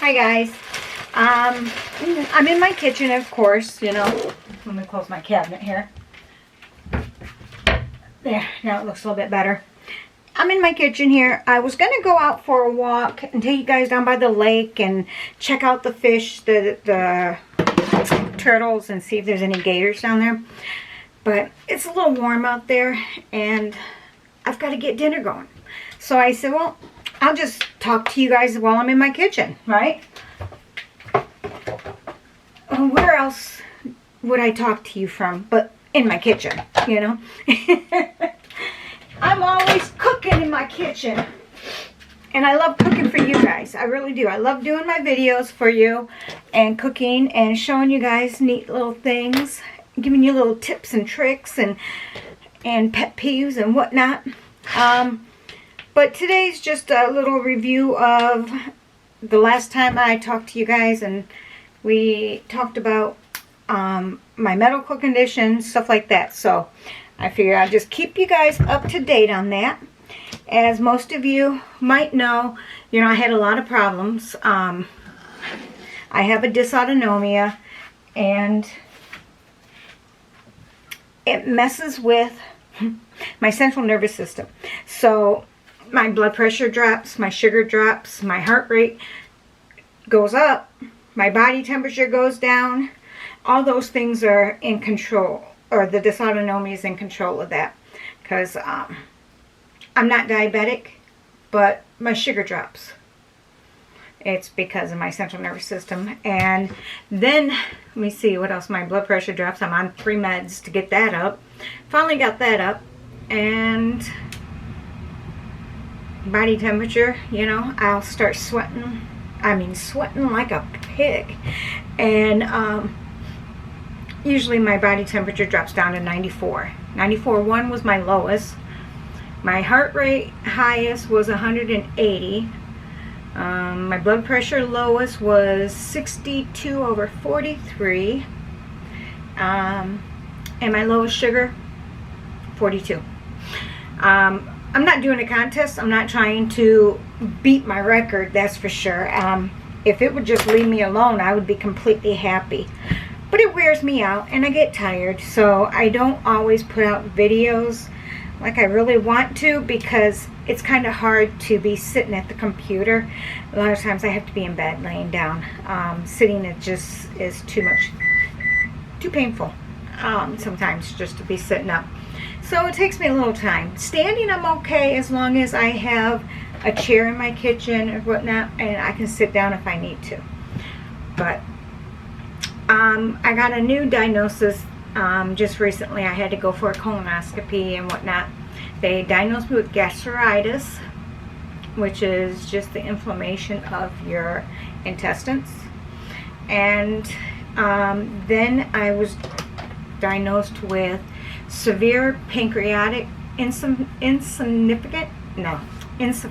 Hi guys. I'm in my kitchen, of course, you know. Let me close my cabinet here. There, now it looks a little bit better. I'm in my kitchen here. I was going to go out for a walk and take you guys down by the lake and check out the fish, the turtles, and see if there's any gators down there. But it's a little warm out there and I've got to get dinner going. So I said, well, I'll just talk to you guys while I'm in my kitchen, right? Where else would I talk to you from but in my kitchen, you know? I'm always cooking in my kitchen. And I love cooking for you guys. I really do. I love doing my videos for you and cooking and showing you guys neat little things, giving you little tips and tricks and pet peeves and whatnot. But today's just a little review of the last time I talked to you guys, and we talked about my medical conditions, stuff like that. So I figured I'd just keep you guys up to date on that. As most of you might know, you know, I had a lot of problems. I have a dysautonomia, and it messes with my central nervous system. So my blood pressure drops, my sugar drops, my heart rate goes up, my body temperature goes down. All those things are in control, or the dysautonomia is in control of that, because I'm not diabetic, but my sugar drops. It's because of my central nervous system. And then, let me see what else. My blood pressure drops. I'm on 3 meds to get that up. Finally got that up. And body temperature, you know, I'll start sweating. I mean, sweating like a pig. And usually my body temperature drops down to 94. 94.1 was my lowest. My heart rate highest was 180. My blood pressure lowest was 62/43. And my lowest sugar, 42. I'm not doing a contest. I'm not trying to beat my record, that's for sure. If it would just leave me alone, I would be completely happy. But it wears me out and I get tired, so I don't always put out videos like I really want to, because it's kind of hard to be sitting at the computer. A lot of times I have to be in bed laying down. Sitting, it just is too much, too painful sometimes just to be sitting up. So it takes me a little time. Standing, I'm okay as long as I have a chair in my kitchen or whatnot, and I can sit down if I need to. But I got a new diagnosis just recently. I had to go for a colonoscopy and whatnot. They diagnosed me with gastritis, which is just the inflammation of your intestines. And then I was diagnosed with severe pancreatic insignificant. No, let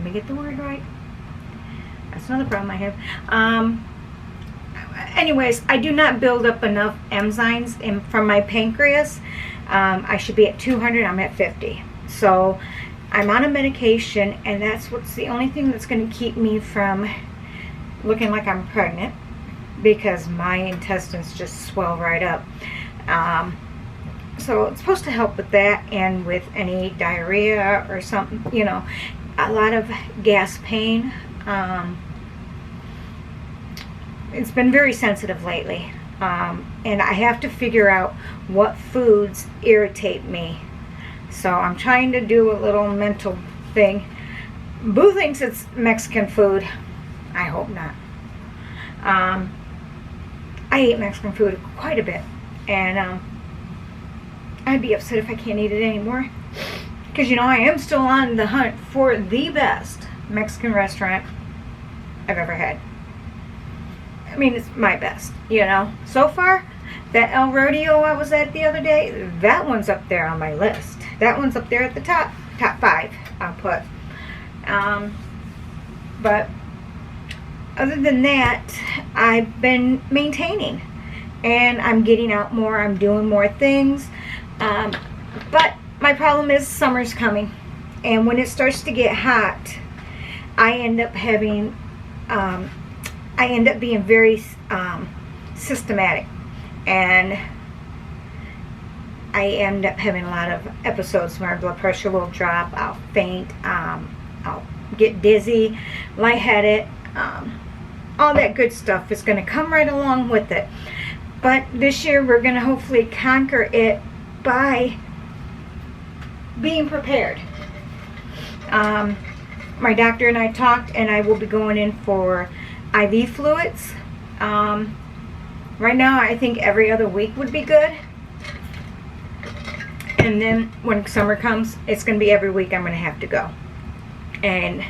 me get the word right. That's another problem I have. Anyways, I do not build up enough enzymes from my pancreas. I should be at 200. I'm at 50. So I'm on a medication, and that's what's the only thing that's going to keep me from looking like I'm pregnant, because my intestines just swell right up. So it's supposed to help with that, and with any diarrhea or something, you know, a lot of gas pain. It's been very sensitive lately, and I have to figure out what foods irritate me. So I'm trying to do a little mental thing. Boo thinks it's Mexican food. I hope not. I eat Mexican food quite a bit, and I'd be upset if I can't eat it anymore, because, you know, I am still on the hunt for the best Mexican restaurant I've ever had. I mean, it's my best, you know. So far, that El Rodeo I was at the other day, that one's up there on my list. That one's up there at the top 5, I'll put. But other than that, I've been maintaining, and I'm getting out more. I'm doing more things. But my problem is summer's coming, and when it starts to get hot, I end up having, I end up being very systematic, and I end up having a lot of episodes where my blood pressure will drop, I'll faint, I'll get dizzy, lightheaded, all that good stuff is going to come right along with it. But this year we're going to hopefully conquer it by being prepared. My doctor and I talked, and I will be going in for IV fluids. Right now I think every other week would be good. And then when summer comes, it's going to be every week I'm going to have to go and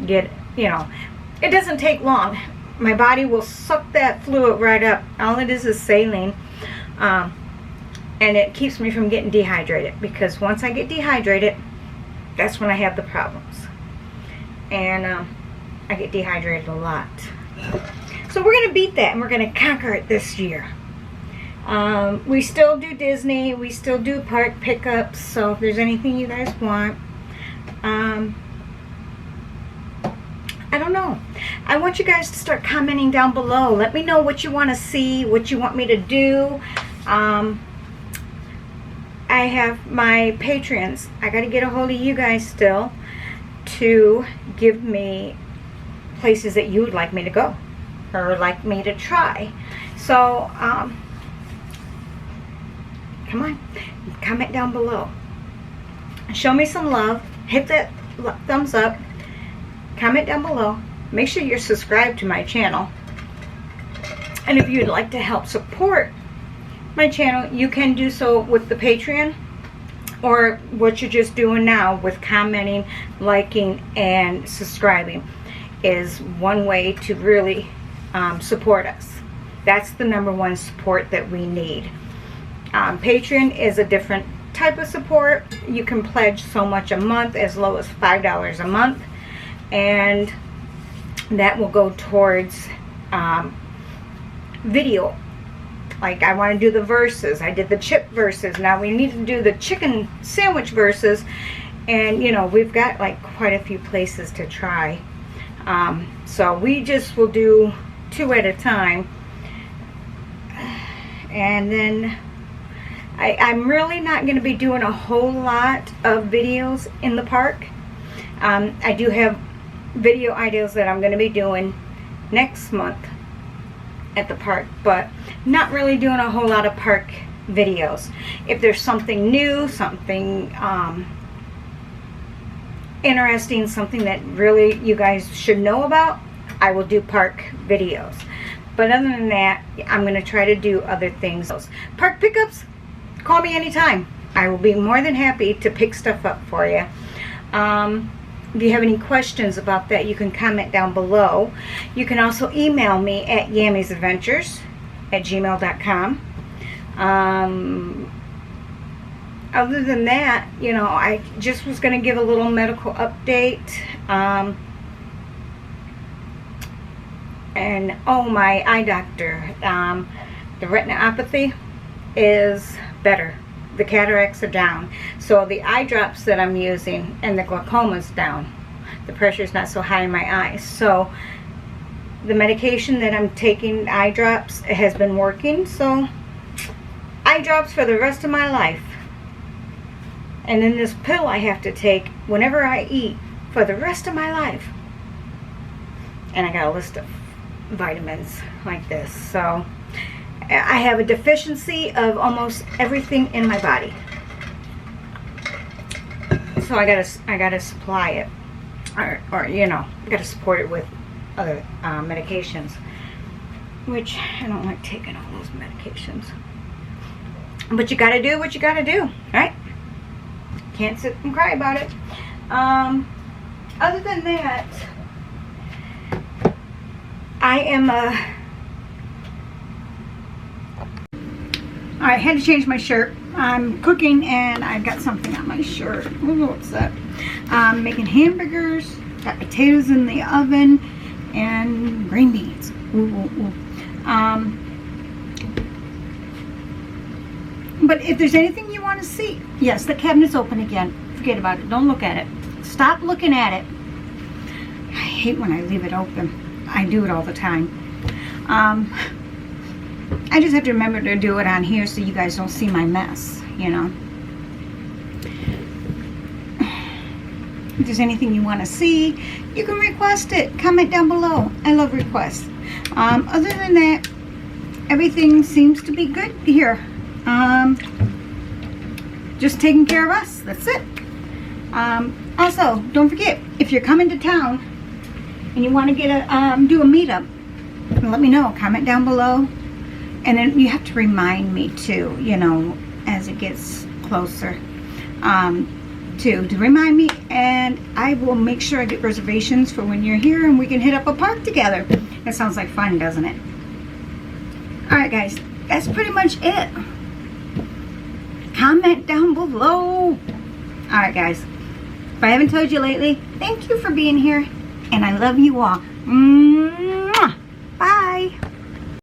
get, you know, it doesn't take long. My body will suck that fluid right up. All it is saline. And it keeps me from getting dehydrated, because once I get dehydrated, that's when I have the problems. And I get dehydrated a lot. So we're going to beat that, and we're going to conquer it this year. We still do Disney. We still do park pickups. So if there's anything you guys want, I don't know. I want you guys to start commenting down below. Let me know what you want to see, what you want me to do. I have my Patreons. I got to get a hold of you guys still to give me places that you would like me to go or like me to try. So, come on, comment down below. Show me some love. Hit that thumbs up. Comment down below. Make sure you're subscribed to my channel. And if you'd like to help support my channel, you can do so with the Patreon, or what you're just doing now with commenting, liking, and subscribing is one way to really support us. That's the #1 support that we need. Patreon is a different type of support. You can pledge so much a month, as low as $5 a month, and that will go towards video. Like, I want to do the verses. I did the chip verses. Now we need to do the chicken sandwich verses, and you know, we've got like quite a few places to try. So we just will do 2 at a time, and then I'm really not going to be doing a whole lot of videos in the park. I do have video ideas that I'm going to be doing next month at the park, but not really doing a whole lot of park videos. If there's something new, something interesting, something that really you guys should know about, I will do park videos. But other than that, I'm going to try to do other things. Park pickups, call me anytime. I will be more than happy to pick stuff up for you. If you have any questions about that, you can comment down below. You can also email me at yammisadventures@gmail.com. Other than that, you know, I just was going to give a little medical update. And oh, my eye doctor, the retinopathy is better. The cataracts are down. So the eye drops that I'm using, and the glaucoma's down. The pressure's not so high in my eyes. So the medication that I'm taking, eye drops, has been working. So eye drops for the rest of my life. And then this pill I have to take whenever I eat for the rest of my life. And I got a list of vitamins like this. So I have a deficiency of almost everything in my body. So I gotta supply it, or you know, gotta support it with other medications, which I don't like taking all those medications. But you gotta do what you gotta do, right? Can't sit and cry about it. Other than that, I am I had to change my shirt. I'm cooking and I've got something on my shirt. Ooh, what's that? Making hamburgers, got potatoes in the oven, and green beans. Ooh, ooh, ooh. But if there's anything you want to see, yes, the cabinet's open again. Forget about it. Don't look at it. Stop looking at it. I hate when I leave it open. I do it all the time. I just have to remember to do it on here so you guys don't see my mess, you know. If there's anything you want to see, you can request it. Comment down below. I love requests. Other than that, everything seems to be good here. Just taking care of us. That's it. Also, don't forget, if you're coming to town and you want to get a do a meetup, let me know. Comment down below. And then you have to remind me too, you know, as it gets closer, to remind me, and I will make sure I get reservations for when you're here and we can hit up a park together. That sounds like fun, doesn't it? Alright guys, that's pretty much it. Comment down below. Alright guys, if I haven't told you lately, thank you for being here, and I love you all.